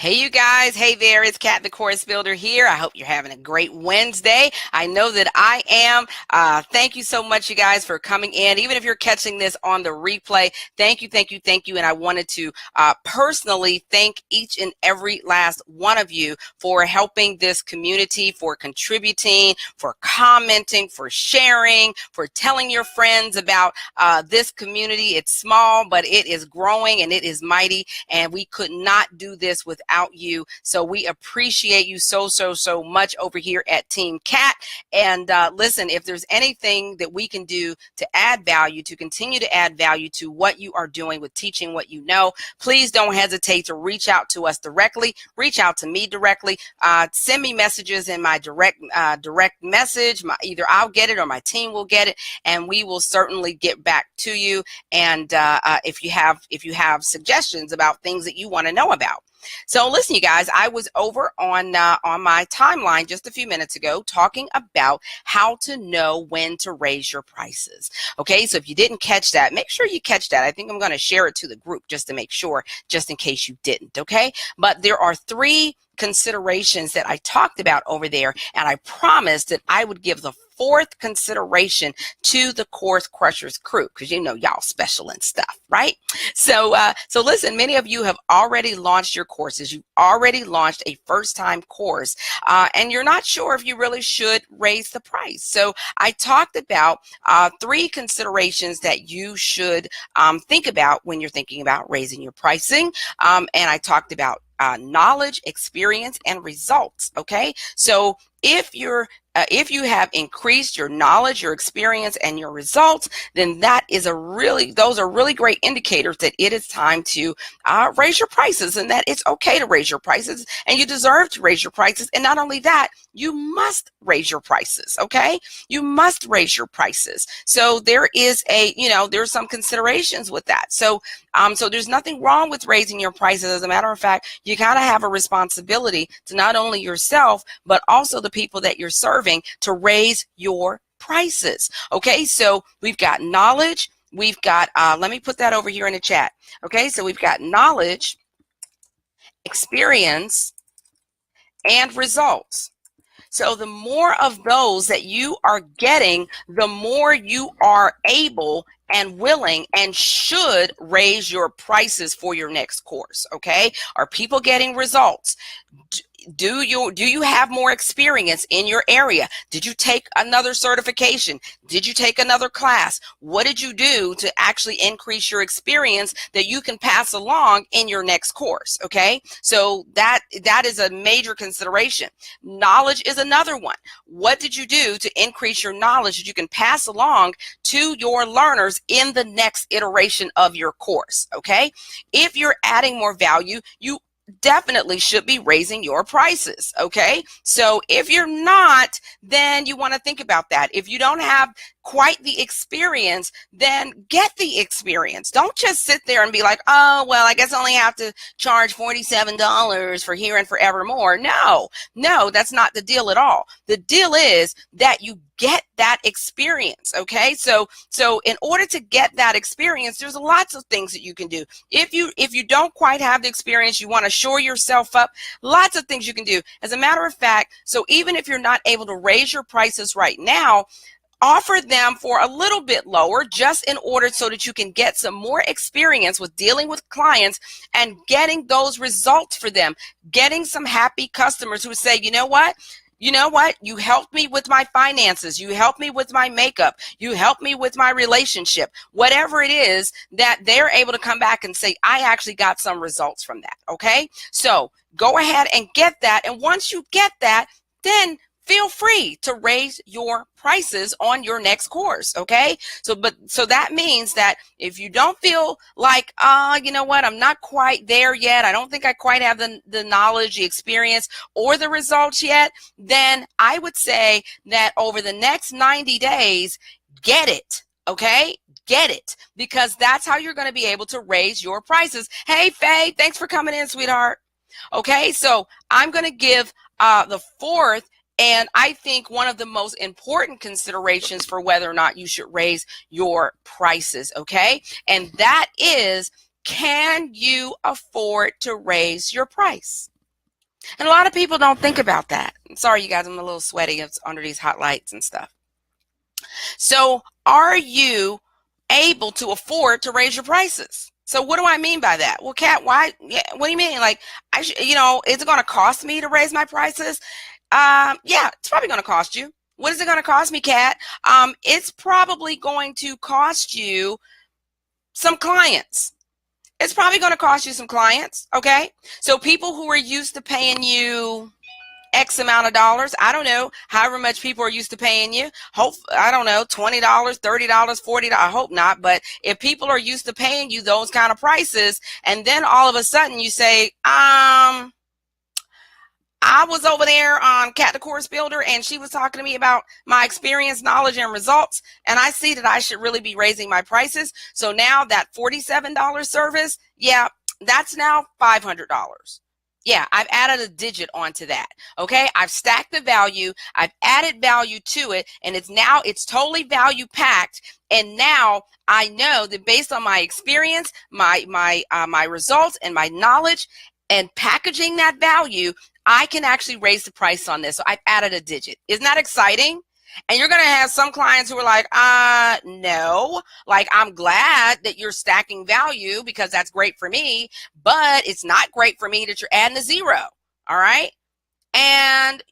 Hey, you guys. Hey there. It's Kat, the course builder here. I hope you're having a great Wednesday. I know that I am. Thank you so much, you guys, for coming in. Even if you're catching this on the replay, thank you, thank you, thank you. And I wanted to personally thank each and every last one of you for helping this community, for contributing, for commenting, for sharing, for telling your friends about this community. It's small, but it is growing and it is mighty. And we could not do this without you. So we appreciate you so much over here at Team Cat. And listen, if there's anything that we can do to add value, to continue to add value to what you are doing with teaching what you know, please don't hesitate to reach out to us directly. Reach out to me directly. Send me messages in my direct message. Either I'll get it or my team will get it, and we will certainly get back to you. And if you have suggestions about things that you want to know about. So listen, you guys, I was over on my timeline just a few minutes ago talking about how to know when to raise your prices. Okay, so if you didn't catch that, make sure you catch that. I think I'm going to share it to the group just to make sure, just in case you didn't. Okay, but there are 3 considerations that I talked about over there, and I promised that I would give the 4th consideration to the Course Crushers crew, because you know y'all special and stuff, right? So listen, many of you have already launched your courses. You've already launched a first-time course, and you're not sure if you really should raise the price. So I talked about 3 considerations that you should think about when you're thinking about raising your pricing, and I talked about knowledge, experience, and results. Okay, so if you have increased your knowledge, your experience, and your results, then those are really great indicators that it is time to raise your prices, and that it's okay to raise your prices, and you deserve to raise your prices. And not only that, you must raise your prices. Okay, you must raise your prices. So there is there's some considerations with that. So there's nothing wrong with raising your prices. As a matter of fact, you gotta have a responsibility to not only yourself, but also the people that you're serving to raise your prices. Okay, so we've got knowledge. We've got, let me put that over here in the chat. Okay, so we've got knowledge, experience, and results. So the more of those that you are getting, the more you are able and willing and should raise your prices for your next course. Okay, are people getting results? Do you have more experience in your area? Did you take another certification? Did you take another class? What did you do to actually increase your experience that you can pass along in your next course? Okay, so that is a major consideration. Knowledge is another one. What did you do to increase your knowledge that you can pass along to your learners in the next iteration of your course? Okay, if you're adding more value, you definitely should be raising your prices. Okay, so if you're not, then you want to think about that. If you don't have quite the experience, then get the experience. Don't just sit there and be like, oh, well, I guess I only have to charge $47 for here and forevermore. No, that's not the deal at all. The deal is that you get that experience. Okay, so in order to get that experience, there's lots of things that you can do. If you don't quite have the experience, you want to shore yourself up, lots of things you can do. As a matter of fact, so even if you're not able to raise your prices right now, offer them for a little bit lower, just in order so that you can get some more experience with dealing with clients and getting those results for them, getting some happy customers who say, you know what, you helped me with my finances, you helped me with my makeup, you helped me with my relationship, whatever it is, that they're able to come back and say, I actually got some results from that. Okay, so go ahead and get that, and once you get that, then feel free to raise your prices on your next course. Okay, so that means that if you don't feel like, you know what, I'm not quite there yet, I don't think I quite have the knowledge, the experience, or the results yet, then I would say that over the next 90 days, get it. Okay, get it, because that's how you're going to be able to raise your prices. Hey, Faye, thanks for coming in, sweetheart. Okay, so I'm going to give the 4th, and I think one of the most important considerations for whether or not you should raise your prices, okay? And that is, can you afford to raise your price? And a lot of people don't think about that. Sorry, you guys, I'm a little sweaty. It's under these hot lights and stuff. So are you able to afford to raise your prices? So what do I mean by that? Well, Kat, why? Yeah, what do you mean? Like, is it going to cost me to raise my prices? Yeah, it's probably going to cost you. What is it going to cost me, Kat? It's probably going to cost you some clients. It's probably going to cost you some clients. Okay. So people who are used to paying you X amount of dollars, I don't know, however much people are used to paying you. I don't know, $20, $30, $40. I hope not. But if people are used to paying you those kind of prices, and then all of a sudden you say, I was over there on Cat the Course Builder, and she was talking to me about my experience, knowledge, and results, and I see that I should really be raising my prices. So now that $47 service, yeah, that's now $500. Yeah, I've added a digit onto that. Okay, I've stacked the value, I've added value to it, and it's totally value packed. And now I know that based on my experience, my results, and my knowledge, and packaging that value, I can actually raise the price on this. So I've added a digit. Isn't that exciting? And you're going to have some clients who are like, no, like, I'm glad that you're stacking value because that's great for me, but it's not great for me that you're adding a zero. All right. And,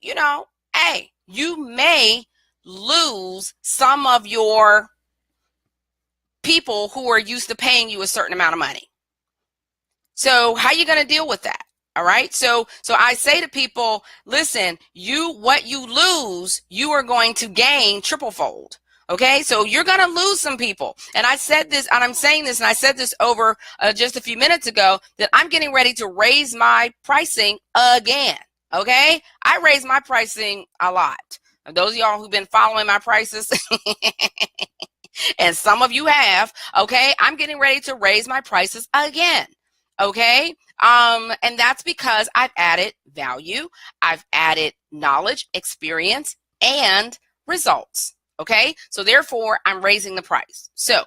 hey, you may lose some of your people who are used to paying you a certain amount of money. So how are you going to deal with that? All right. So I say to people, listen, what you lose, you are going to gain triple fold. Okay. So you're going to lose some people. And I said this, and I'm saying this, and I said this over just a few minutes ago, that I'm getting ready to raise my pricing again. Okay. I raise my pricing a lot. And those of y'all who've been following my prices, and some of you have, okay, I'm getting ready to raise my prices again. Okay. And that's because I've added value, I've added knowledge, experience, and results. Okay. So therefore I'm raising the price. So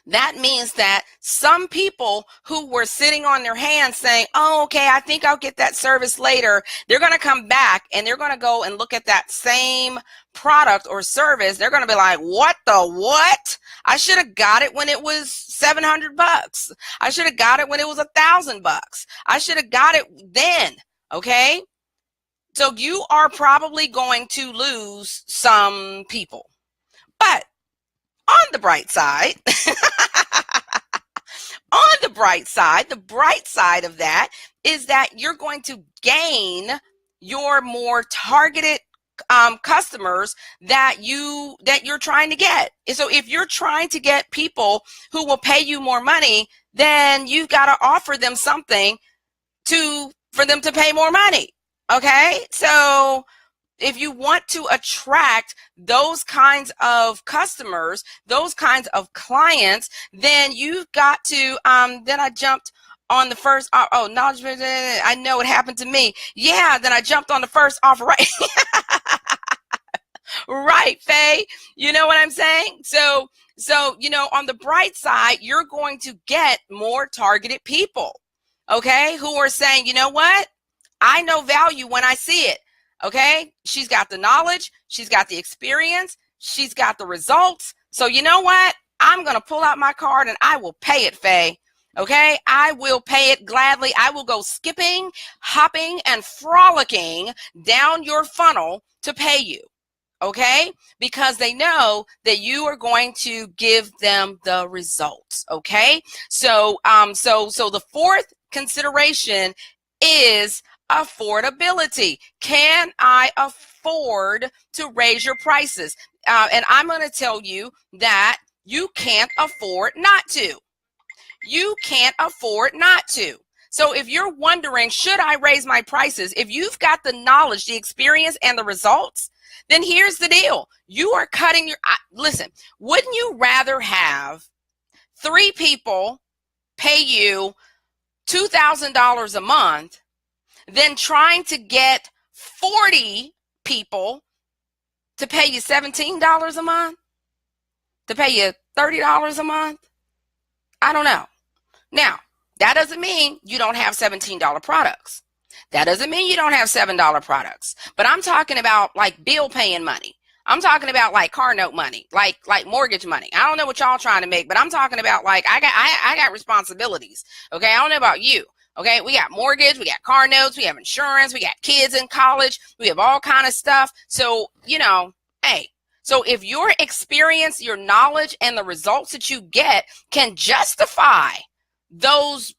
that means that some people who were sitting on their hands saying, oh, okay, I think I'll get that service later, they're going to come back and they're going to go and look at that same product or service. They're going to be like, what the what? I should have got it when it was $700. I should have got it when it was $1,000. I should have got it then. Okay. So you are probably going to lose some people, but on the bright side, the bright side of that is that you're going to gain your more targeted customers that you're trying to get. So if you're trying to get people who will pay you more money, then you've got to offer them something for them to pay more money. Okay, so if you want to attract those kinds of customers, those kinds of clients, then you've got to, then I jumped on the first, knowledge, I know it happened to me. Yeah, then I jumped on the first offer, right? Right, Faye, you know what I'm saying? So, on the bright side, you're going to get more targeted people, okay, who are saying, you know what? I know value when I see it. Okay, she's got the knowledge, she's got the experience, she's got the results. So you know what? I'm going to pull out my card and I will pay it, Faye. Okay, I will pay it gladly. I will go skipping, hopping, and frolicking down your funnel to pay you. Okay, because they know that you are going to give them the results. Okay, so the fourth consideration is affordability. Can I afford to raise your prices? And I'm going to tell you that you can't afford not to. You can't afford not to. So if you're wondering, should I raise my prices? If you've got the knowledge, the experience, and the results, then here's the deal. You are cutting your, listen, wouldn't you rather have 3 people pay you $2,000 a month than trying to get 40 people to pay you $17 a month, to pay you $30 a month? I don't know. Now, that doesn't mean you don't have $17 products. That doesn't mean you don't have $7 products, but I'm talking about like bill paying money. I'm talking about like car note money, like mortgage money. I don't know what y'all trying to make, but I'm talking about like I got responsibilities. Okay, I don't know about you. Okay, we got mortgage, we got car notes, we have insurance, we got kids in college, we have all kind of stuff. So, hey, so if your experience, your knowledge, and the results that you get can justify those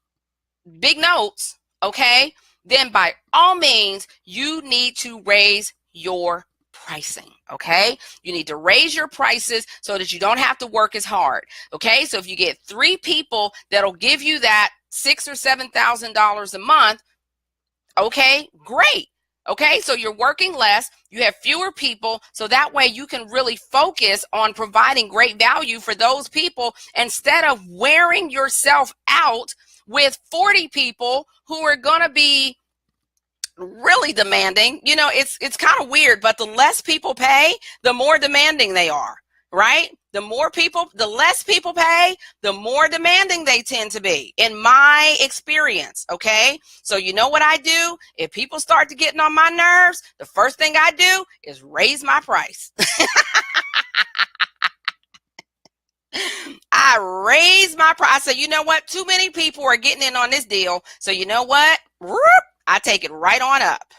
big notes, okay, then by all means, you need to raise your pricing, okay? You need to raise your prices so that you don't have to work as hard, okay? So if you get 3 people that'll give you that $6,000 or $7,000 a month, okay, great. Okay, so you're working less, you have fewer people, so that way you can really focus on providing great value for those people instead of wearing yourself out with 40 people who are going to be really demanding. It's kind of weird, but the less people pay, the more demanding they are, right? The less people pay, the more demanding they tend to be, in my experience, okay? So you know what I do? If people start to getting on my nerves, the first thing I do is raise my price. I raise my price. I say, you know what? Too many people are getting in on this deal. So you know what? I take it right on up.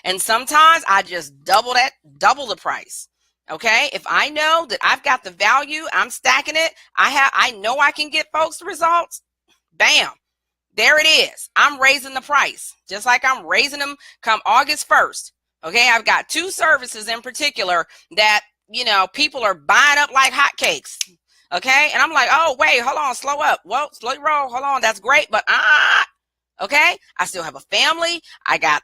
And sometimes I just double the price. Okay, if I know that I've got the value, I'm stacking it, I know I can get folks the results, bam, there it is. I'm raising the price, just like I'm raising them come August 1st. Okay, I've got 2 services in particular that, people are buying up like hotcakes. Okay, and I'm like, oh, wait, hold on, slow up. Well, slow roll, hold on, that's great, but okay, I still have a family. I got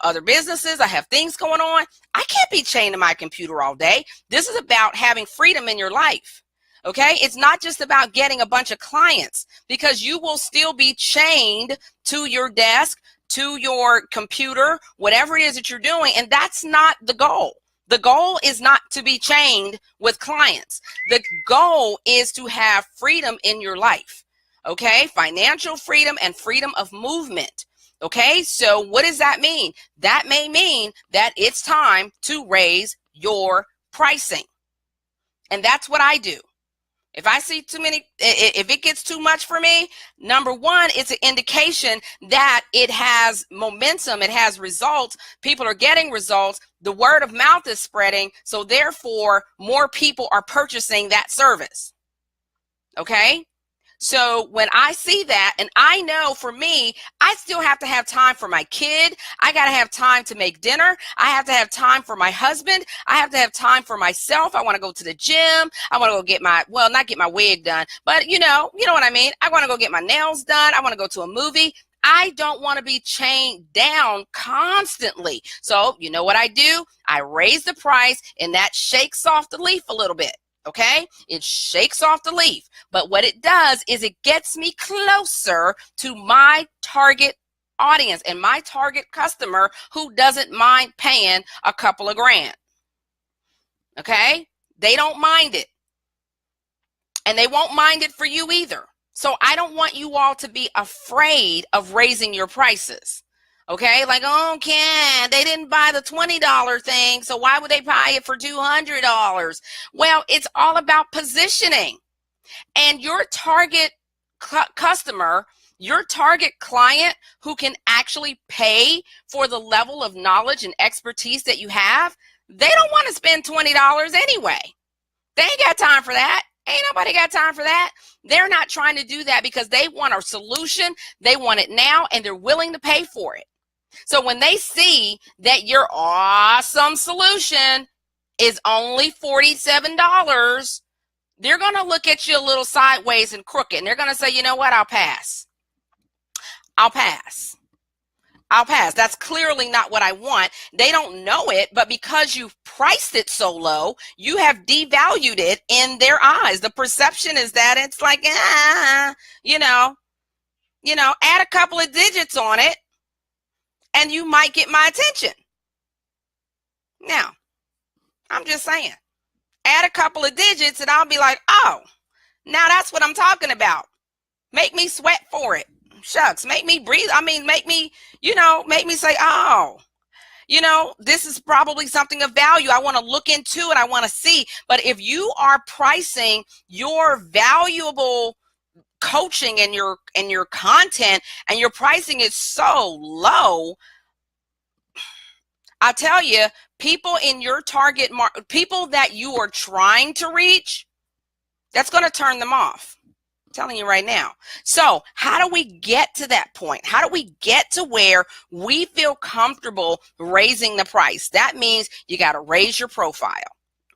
other businesses. I have things going on. I can't be chained to my computer all day. This is about having freedom in your life. Okay. It's not just about getting a bunch of clients, because you will still be chained to your desk, to your computer, whatever it is that you're doing. And that's not the goal. The goal is not to be chained with clients. The goal is to have freedom in your life. Okay. Financial freedom and freedom of movement. Okay, so what does that mean? That may mean that it's time to raise your pricing. And that's what I do. If I see too many, if it gets too much for me, number one, it's an indication that it has momentum, it has results. People are getting results. The word of mouth is spreading. So therefore, more people are purchasing that service. Okay? So when I see that, and I know for me, I still have to have time for my kid. I got to have time to make dinner. I have to have time for my husband. I have to have time for myself. I want to go to the gym. I want to go get not get my wig done, but you know what I mean? I want to go get my nails done. I want to go to a movie. I don't want to be chained down constantly. So you know what I do? I raise the price, and that shakes off the leaf a little bit. Okay, it shakes off the leaf, but what it does is it gets me closer to my target audience and my target customer who doesn't mind paying a couple of grand. Okay, they don't mind it, and they won't mind it for you either. So I don't want you all to be afraid of raising your prices. Okay, like, oh, they didn't buy the $20 thing, so why would they buy it for $200? Well, it's all about positioning. And your target customer, your target client who can actually pay for the level of knowledge and expertise that you have, they don't want to spend $20 anyway. They ain't got time for that. Ain't nobody got time for that. They're not trying to do that because they want a solution. They want it now, and they're willing to pay for it. So when they see that your awesome solution is only $47, they're going to look at you a little sideways and crooked. And they're going to say, you know what? I'll pass. I'll pass. I'll pass. That's clearly not what I want. They don't know it, but because you've priced it so low, you have devalued it in their eyes. The perception is that it's like, add a couple of digits on it, and you might get my attention. Now, I'm just saying, add a couple of digits and I'll be like, oh, now that's what I'm talking about. Make me sweat for it. shucks, make me breathe. I mean, make me say, oh, this is probably something of value. I want to look into it. I want to see. But if you are pricing your valuable coaching and your content, and your pricing is so low, I'll tell you, people in your target market, people that you are trying to reach, that's going to turn them off. I'm telling you right now. So how do we get to that point? How do we get to where we feel comfortable raising the price? That means you got to raise your profile.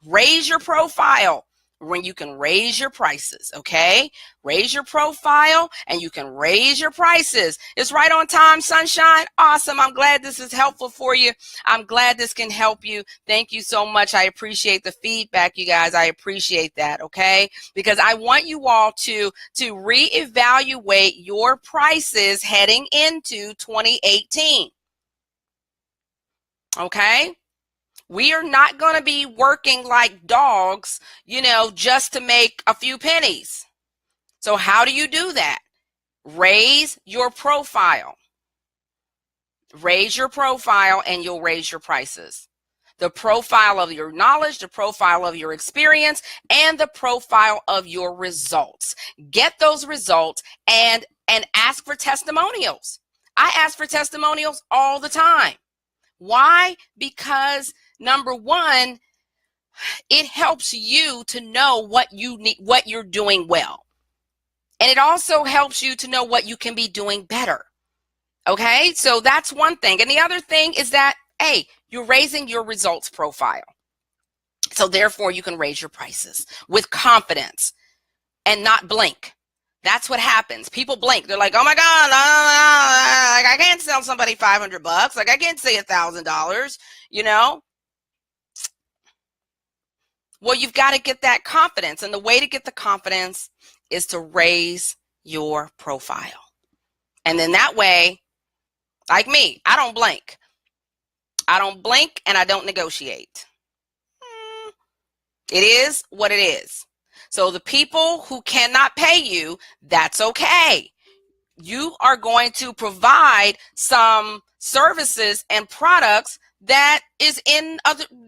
Raise your profile when you can raise your prices, okay? Raise your profile and you can raise your prices. It's right on time, sunshine. Awesome. I'm glad this is helpful for you. I'm glad this can help you. Thank you so much. I appreciate the feedback, you guys. I appreciate that, okay? Because I want you all to reevaluate your prices heading into 2018, okay? We are not going to be working like dogs, just to make a few pennies. So how do you do that? Raise your profile. Raise your profile and you'll raise your prices. The profile of your knowledge, the profile of your experience, and the profile of your results. Get those results and ask for testimonials. I ask for testimonials all the time. Why? Because number one, it helps you to know what you need, what you're doing well. And it also helps you to know what you can be doing better. Okay, so that's one thing. And the other thing is that, hey, you're raising your results profile. So therefore, you can raise your prices with confidence and not blink. That's what happens. People blink. They're like, oh my God, I can't sell somebody $500. Like I can't say $1,000, Well, you've got to get that confidence. And the way to get the confidence is to raise your profile. And then that way, like me, I don't blink. I don't blink and I don't negotiate. It is what it is. So the people who cannot pay you, that's okay. You are going to provide some services and products that is in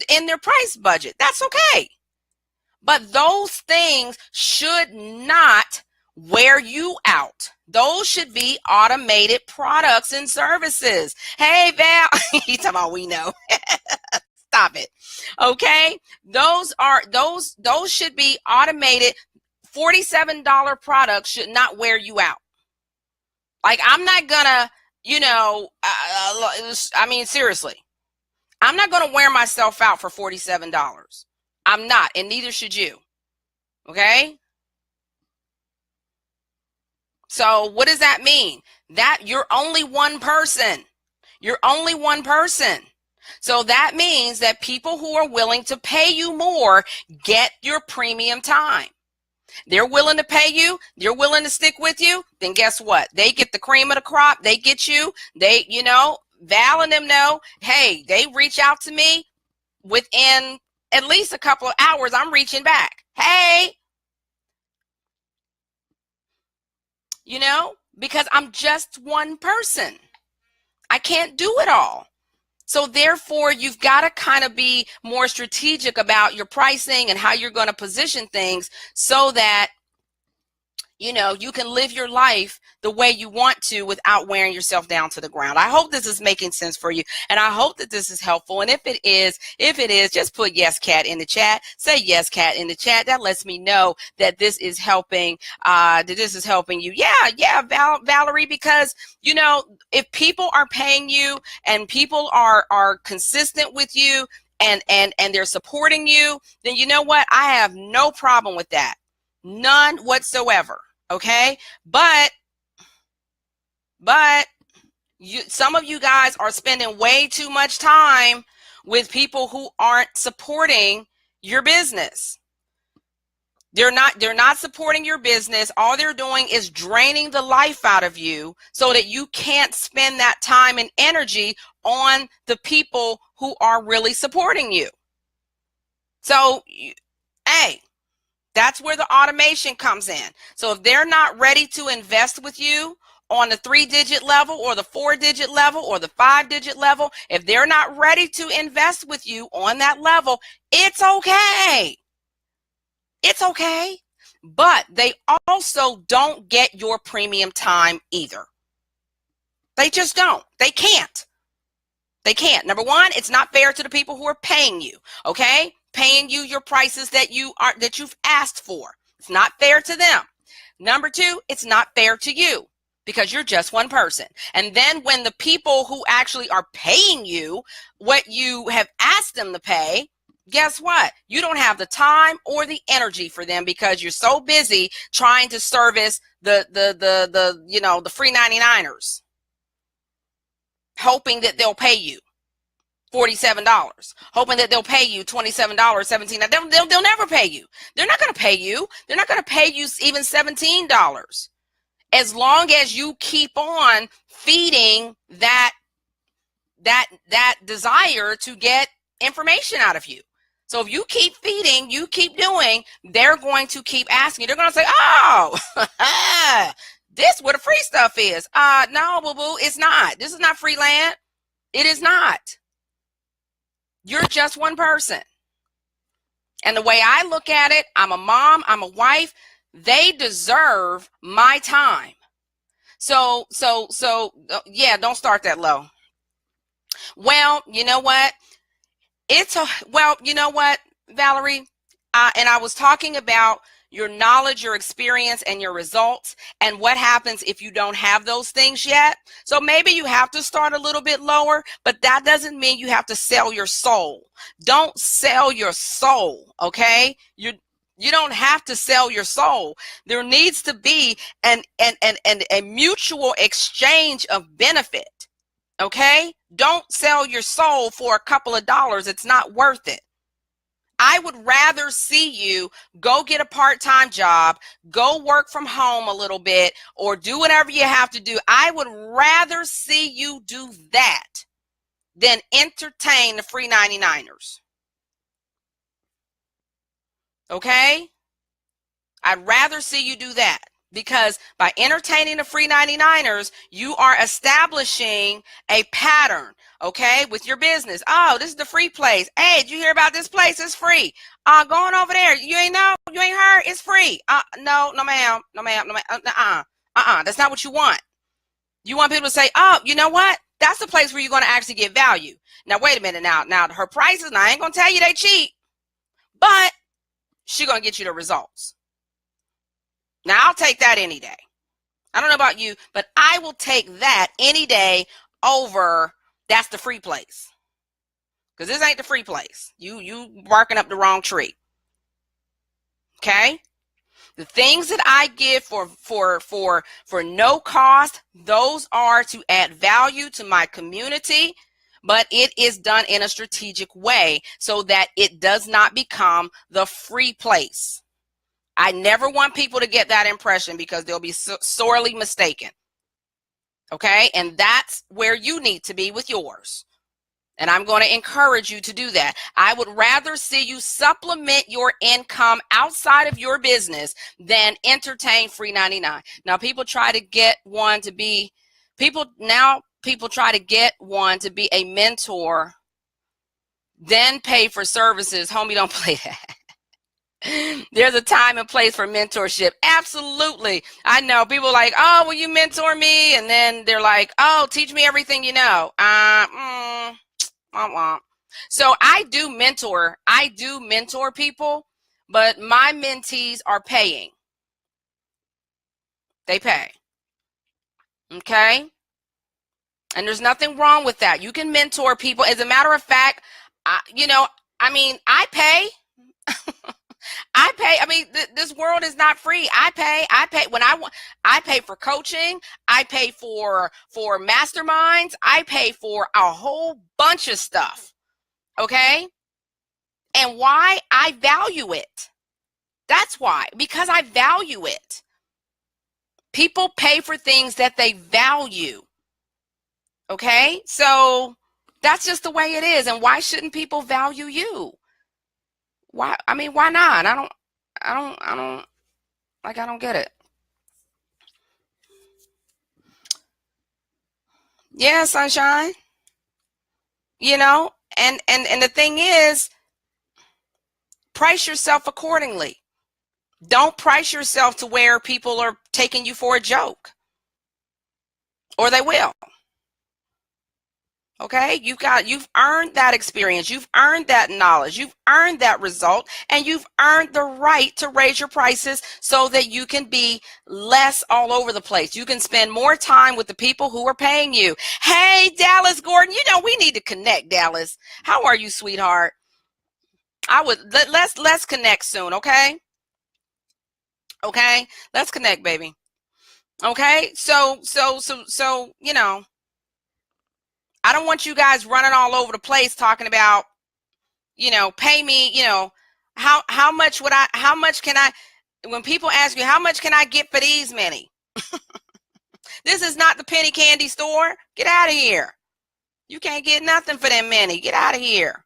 their price budget. That's okay. But those things should not wear you out. Those should be automated products and services. Hey, Val, you talking about we know. Stop it. Okay? Those should be automated. $47 products should not wear you out. Like, I'm not gonna, seriously, I'm not gonna wear myself out for $47. I'm not, and neither should you. Okay? So what does that mean? That you're only one person. You're only one person. So that means that people who are willing to pay you more get your premium time. They're willing to pay you. They're willing to stick with you. Then guess what? They get the cream of the crop. They get you. Val and them know, hey, they reach out to me within at least a couple of hours. I'm reaching back. Hey, because I'm just one person. I can't do it all. So therefore, you've got to kind of be more strategic about your pricing and how you're going to position things so that, you can live your life the way you want to without wearing yourself down to the ground. I hope this is making sense for you. And I hope that this is helpful. And if it is, just put yes, Kat, in the chat. Say yes, Kat, in the chat. That lets me know that this is helping, you. Yeah, Valerie, because, if people are paying you and people are consistent with you and they're supporting you, then you know what? I have no problem with that. None whatsoever. Okay. But some of you guys are spending way too much time with people who aren't supporting your business. They're not supporting your business. All they're doing is draining the life out of you so that you can't spend that time and energy on the people who are really supporting you. So, hey, that's where the automation comes in. So if they're not ready to invest with you on the 3-digit level or the 4-digit level or the 5-digit level, if they're not ready to invest with you on that level, it's okay. It's okay. But they also don't get your premium time either. They just don't. They can't. They can't. Number one, it's not fair to the people who are paying you, okay? Paying you your prices that you've asked for. It's not fair to them. Number two, it's not fair to you because you're just one person. And then when the people who actually are paying you what you have asked them to pay, guess what? You don't have the time or the energy for them because you're so busy trying to service the free 99ers, hoping that they'll pay you $47, hoping that they'll pay you $27, $17. They'll never pay you. They're not going to pay you. They're not going to pay you even $17 as long as you keep on feeding that desire to get information out of you. So if you keep feeding, you keep doing, they're going to keep asking. They're going to say, oh, this where the free stuff is. No, boo-boo, it's not. This is not free land. It is not. You're just one person. And the way I look at it, I'm a mom, I'm a wife. They deserve my time. So yeah, don't start that low. Well, you know what? You know what, Valerie? And I was talking about your knowledge, your experience, and your results, and what happens if you don't have those things yet. So maybe you have to start a little bit lower, but that doesn't mean you have to sell your soul. Don't sell your soul, okay? You don't have to sell your soul. There needs to be a mutual exchange of benefit, okay? Don't sell your soul for a couple of dollars. It's not worth it. I would rather see you go get a part-time job, go work from home a little bit, or do whatever you have to do. I would rather see you do that than entertain the free 99ers. Okay? I'd rather see you do that because by entertaining the free 99ers, you are establishing a pattern. Okay, with your business. Oh, this is the free place. Hey, did you hear about this place? It's free. Going over there. You ain't know? You ain't heard? It's free. No, ma'am. No, ma'am. No, ma'am. That's not what you want. You want people to say, oh, you know what? That's the place where you're going to actually get value. Now, wait a minute. Now her prices, now I ain't going to tell you they cheap, but she's going to get you the results. Now, I'll take that any day. I don't know about you, but I will take that any day over that's the free place. Because this ain't the free place. You barking up the wrong tree. Okay? The things that I give for no cost, those are to add value to my community, but it is done in a strategic way so that it does not become the free place. I never want people to get that impression because they'll be sorely mistaken. Okay? And that's where you need to be with yours. And I'm going to encourage you to do that. I would rather see you supplement your income outside of your business than entertain free 99. Now, people try to get one to be a mentor, then pay for services. Homie, don't play that. There's a time and place for mentorship. Absolutely. I know people are like, oh, will you mentor me? And then they're like, oh, teach me everything you know. So I do mentor people, but my mentees are paying. They pay. Okay? And there's nothing wrong with that. You can mentor people. As a matter of fact, I pay. I pay. I mean, this world is not free. I pay when I pay for coaching. I pay for masterminds. I pay for a whole bunch of stuff. Okay. And why? I value it. That's why, because I value it. People pay for things that they value. Okay. So that's just the way it is. And why shouldn't people value you? Why? I mean, why not? I don't get it. Yeah, sunshine. You know, and the thing is, price yourself accordingly. Don't price yourself to where people are taking you for a joke, or they will. Okay, you've earned that experience, you've earned that knowledge, you've earned that result, and you've earned the right to raise your prices so that you can be less all over the place. You can spend more time with the people who are paying you. Hey, Dallas Gordon, we need to connect, Dallas. How are you, sweetheart? Let's connect soon, okay? Okay, let's connect, baby. Okay, so I don't want you guys running all over the place talking about, pay me, how much can I, when people ask you, how much can I get for these many? This is not the penny candy store. Get out of here. You can't get nothing for them many. Get out of here.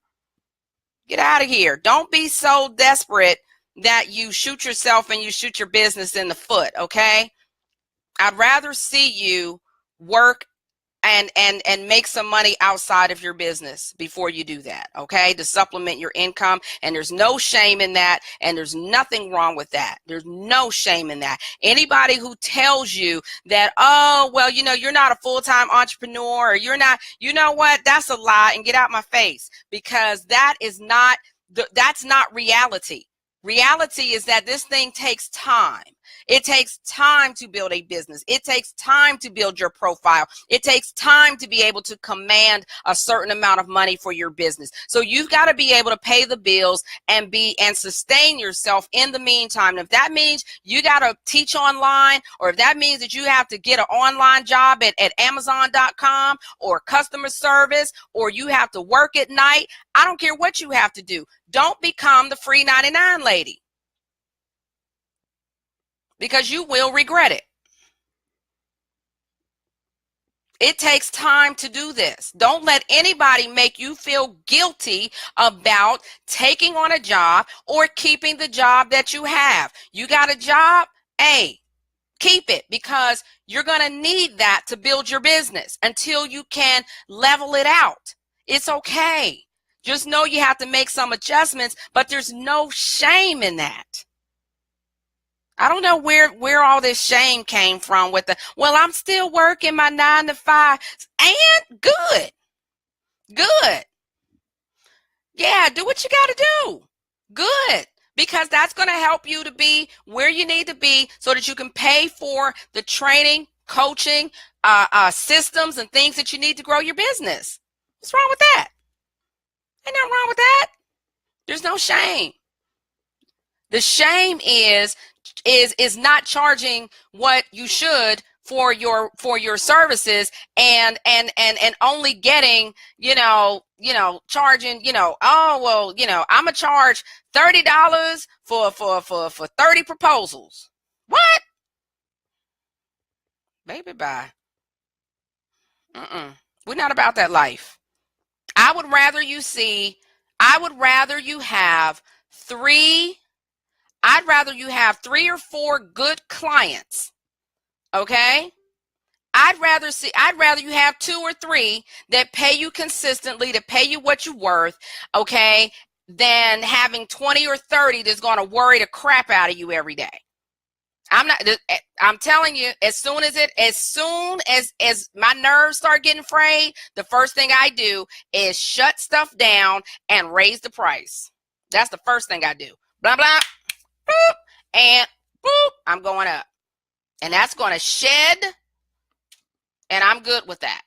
Get out of here. Don't be so desperate that you shoot yourself and you shoot your business in the foot, okay? I'd rather see you work and make some money outside of your business before you do that, okay, to supplement your income. And there's no shame in that, and there's nothing wrong with that. There's no shame in that. Anybody who tells you that, oh well, you're not a full-time entrepreneur, or you're not, you know what, that's a lie, and get out my face, because that's not reality. Reality is that this thing takes time. It takes time to build a business. It takes time to build your profile. It takes time to be able to command a certain amount of money for your business. So you've got to be able to pay the bills and sustain yourself in the meantime. And if that means you got to teach online, or if that means that you have to get an online job at Amazon.com or customer service, or you have to work at night, I don't care what you have to do. Don't become the free 99 lady, because you will regret it. It takes time to do this. Don't let anybody make you feel guilty about taking on a job or keeping the job that you have. You got a job? Hey, keep it, because you're going to need that to build your business until you can level it out. It's okay. Just know you have to make some adjustments, but there's no shame in that. I don't know where all this shame came from with well, I'm still working my 9 to 5. And good. Yeah, do what you got to do. Good. Because that's going to help you to be where you need to be so that you can pay for the training, coaching, systems, and things that you need to grow your business. What's wrong with that? Ain't nothing wrong with that. There's no shame. The shame is not charging what you should for your services, and only getting, charging, oh well, I'm gonna charge $30 for 30 proposals. What? Baby, bye. We're not about that life. I would rather you have three I'd rather you have 3 or 4 good clients, okay? I'd rather you have 2 or 3 that pay you consistently, to pay you what you're worth, okay, than having 20 or 30 that's going to worry the crap out of you every day. I'm telling you, as soon as my nerves start getting frayed, the first thing I do is shut stuff down and raise the price. That's the first thing I do. Blah, blah, boop, and boop, I'm going up. And that's going to shed, and I'm good with that.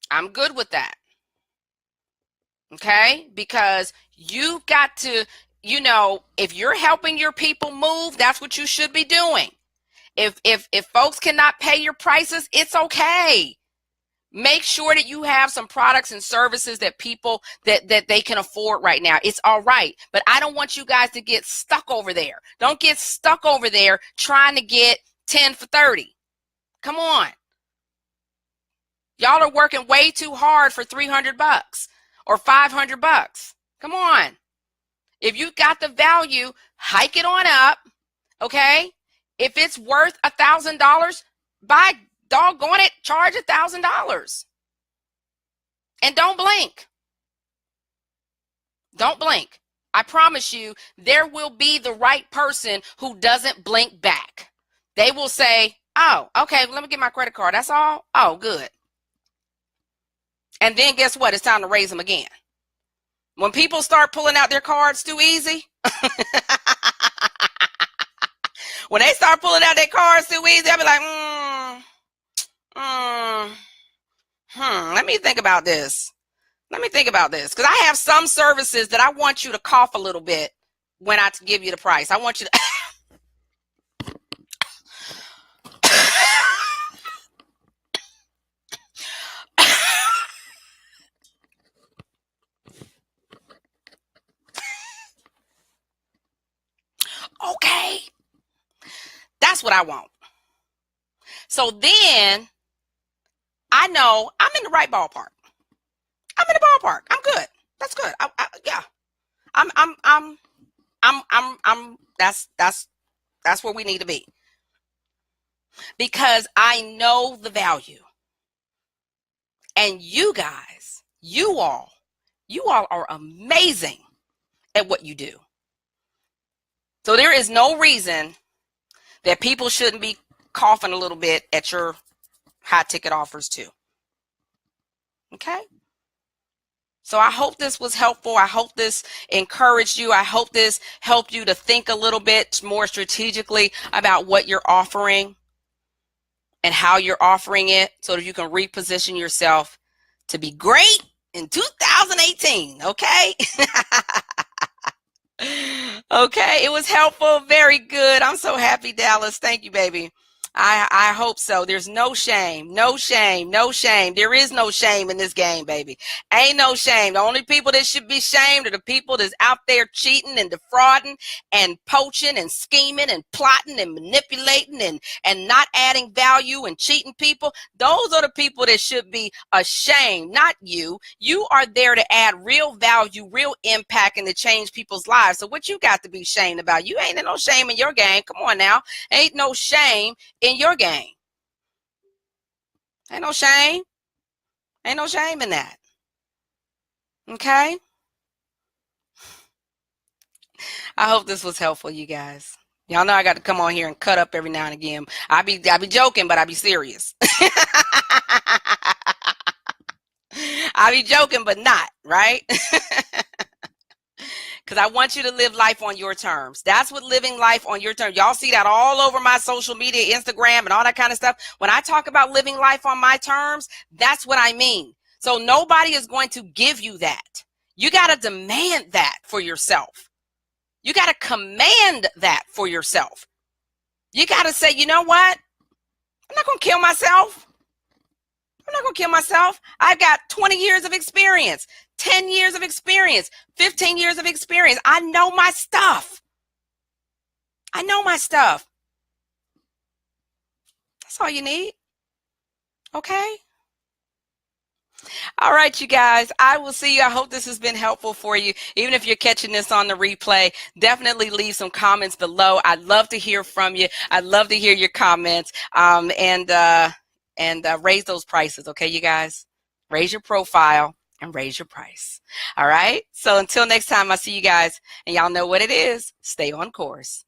I'm good with that. Okay? Because you got to, if you're helping your people move, that's what you should be doing. If folks cannot pay your prices, it's okay. Make sure that you have some products and services that people that they can afford right now. It's all right. But I don't want you guys to get stuck over there. Don't get stuck over there trying to get 10 for 30. Come on. Y'all are working way too hard for $300 or $500. Come on. If you got the value, hike it on up. Okay. If it's worth $1,000, buy doggone it, charge $1,000. And don't blink. Don't blink. I promise you, there will be the right person who doesn't blink back. They will say, oh, okay, let me get my credit card. That's all? Oh, good. And then guess what? It's time to raise them again. When people start pulling out their cards too easy, when they start pulling out their cards too easy, I'll be like, let me think about this. Let me think about this. Because I have some services that I want you to cough a little bit when I give you the price. I want you to... Okay. That's what I want. So then I know I'm in the right ballpark. I'm in the ballpark. I'm good. That's good. Yeah. That's where we need to be. Because I know the value. And you guys, you all are amazing at what you do. So there is no reason that people shouldn't be coughing a little bit at your high ticket offers too. Okay? So I hope this was helpful. I hope this encouraged you. I hope this helped you to think a little bit more strategically about what you're offering and how you're offering it so that you can reposition yourself to be great in 2018. Okay? Okay, it was helpful. Very good. I'm so happy, Dallas. Thank you, baby. I hope so. There's no shame, no shame, no shame. There is no shame in this game, baby. Ain't no shame. The only people that should be shamed are the people that's out there cheating and defrauding and poaching and scheming and plotting and manipulating and not adding value and cheating people. Those are the people that should be ashamed, not you. You are there to add real value, real impact, and to change people's lives. So what you got to be shamed about? You ain't no shame in your game. Come on now. Ain't no shame in your game. Ain't no shame. Ain't no shame in that. Okay? I hope this was helpful, you guys. Y'all know I got to come on here and cut up every now and again. I be joking, but I be serious. I be joking, but not, right? Because I want you to live life on your terms. That's what living life on your terms. Y'all see that all over my social media, Instagram, and all that kind of stuff. When I talk about living life on my terms, that's what I mean. So nobody is going to give you that. You got to demand that for yourself. You got to command that for yourself. You got to say, you know what? I'm not going to kill myself. I'm not going to kill myself. I've got 20 years of experience, 10 years of experience, 15 years of experience. I know my stuff. I know my stuff. That's all you need. Okay? All right, you guys, I will see you. I hope this has been helpful for you. Even if you're catching this on the replay, definitely leave some comments below. I'd love to hear from you. I'd love to hear your comments and raise those prices. Okay, you guys, raise your profile and raise your price. All right. So until next time, I see you guys and y'all know what it is. Stay on course.